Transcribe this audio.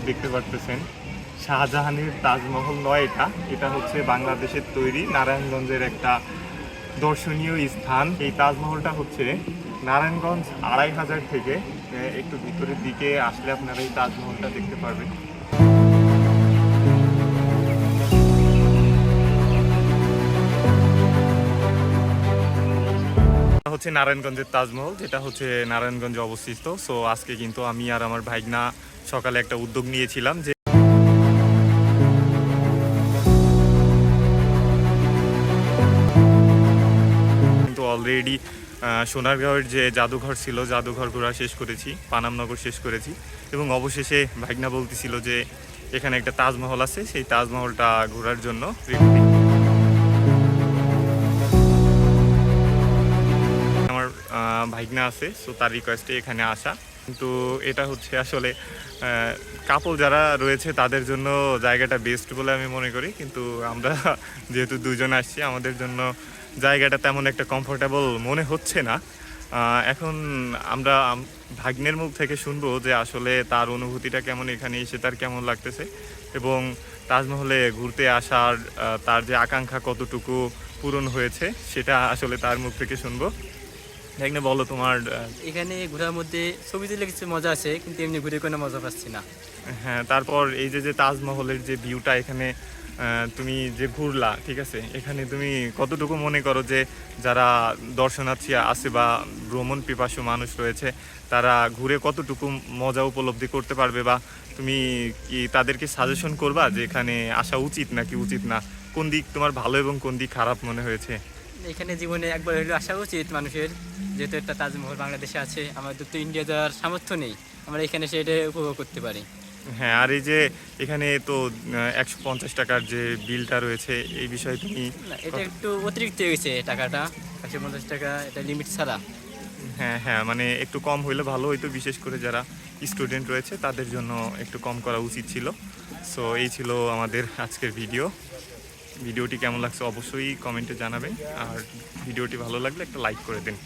দেখতে পারতেছেন শাহজাহানের তাজমহল নয়, এটা হচ্ছে বাংলাদেশের তৈরি নারায়ণগঞ্জের একটা দর্শনীয় স্থান। এই তাজমহলটা হচ্ছে নারায়ণগঞ্জ 2500 থেকে একটু ভিতরের দিকে আসলে আপনারা এই তাজমহলটা দেখতে পারবেন। হচ্ছে নারায়ণগঞ্জের তাজমহল, যেটা হচ্ছে নারায়ণগঞ্জে অবস্থিত। সো আজকে কিন্তু আমি আর আমার ভাইগনা সকালে একটা উদ্যোগ নিয়েছিলাম যে কিন্তু অলরেডি সোনারগাঁওয়ের যে জাদুঘর ছিল, জাদুঘর ঘোরা শেষ করেছি, পানামনগর শেষ করেছি এবং অবশেষে ভাইগনা বলতেছিল যে এখানে একটা তাজমহল আছে, সেই তাজমহলটা ঘোরার জন্য আমার ভাইগনা আছে। সো তার রিকোয়েস্টে এখানে আসা। কিন্তু এটা হচ্ছে আসলে কাপল যারা রয়েছে তাদের জন্য জায়গাটা বেস্ট বলে আমি মনে করি, কিন্তু আমরা যেহেতু দুজন আসছি আমাদের জন্য জায়গাটা তেমন একটা কমফোর্টেবল মনে হচ্ছে না। এখন আমরা ভাগ্নের মুখ থেকে শুনবো যে আসলে তার অনুভূতিটা কেমন, এখানে এসে তার কেমন লাগতেছে এবং তাজমহলে ঘুরতে আসার তার যে আকাঙ্ক্ষা কতটুকু পূরণ হয়েছে সেটা আসলে তার মুখ থেকে শুনবো। ভাগ্নে বলো তোমার। এখানে ঘোরার মধ্যে ছবি তুলে কিছু মজা আছে, কিন্তু এমনি ঘুরে কোনো মজা পাচ্ছি না। হ্যাঁ, তারপর এই যে তাজমহলের যে ভিউটা এখানে তুমি যে ঘুরলা, ঠিক আছে, এখানে তুমি কতটুকু মনে করো যে যারা দর্শনার্থী আছে বা ভ্রমণ পিপাসু মানুষ রয়েছে তারা ঘুরে কতটুকু মজা উপলব্ধি করতে পারবে, বা তুমি কি তাদেরকে সাজেশন করবা যে এখানে আসা উচিত নাকি উচিত না? কোন দিক তোমার ভালো এবং কোন দিক খারাপ মনে হয়েছে? এখানে জীবনে একবার হলেও আসা উচিত মানুষের, যেহেতু একটা তাজমহল বাংলাদেশে আছে। আমাদের তো ইন্ডিয়া যাওয়ার সামর্থ্য নেই, আমরা এখানে সেটা উপভোগ করতে পারি। হ্যাঁ, আর এই যে এখানে তো 150 টাকার যে বিলটা রয়েছে, এই বিষয়ে তুমি না, এটা একটু অতিরিক্ত হয়ে গেছে টাকাটা। 150 টাকা এটা লিমিট ছাড়া। হ্যাঁ হ্যাঁ, মানে একটু কম হইলে ভালো হইতো, বিশেষ করে যারা স্টুডেন্ট রয়েছে তাদের জন্য একটু কম করা উচিত ছিল। সো এই ছিল আমাদের আজকের ভিডিওটি কেমন লাগছে অবশ্যই কমেন্টে জানাবেন, আর ভিডিওটি ভালো লাগলে একটা লাইক করে দিন।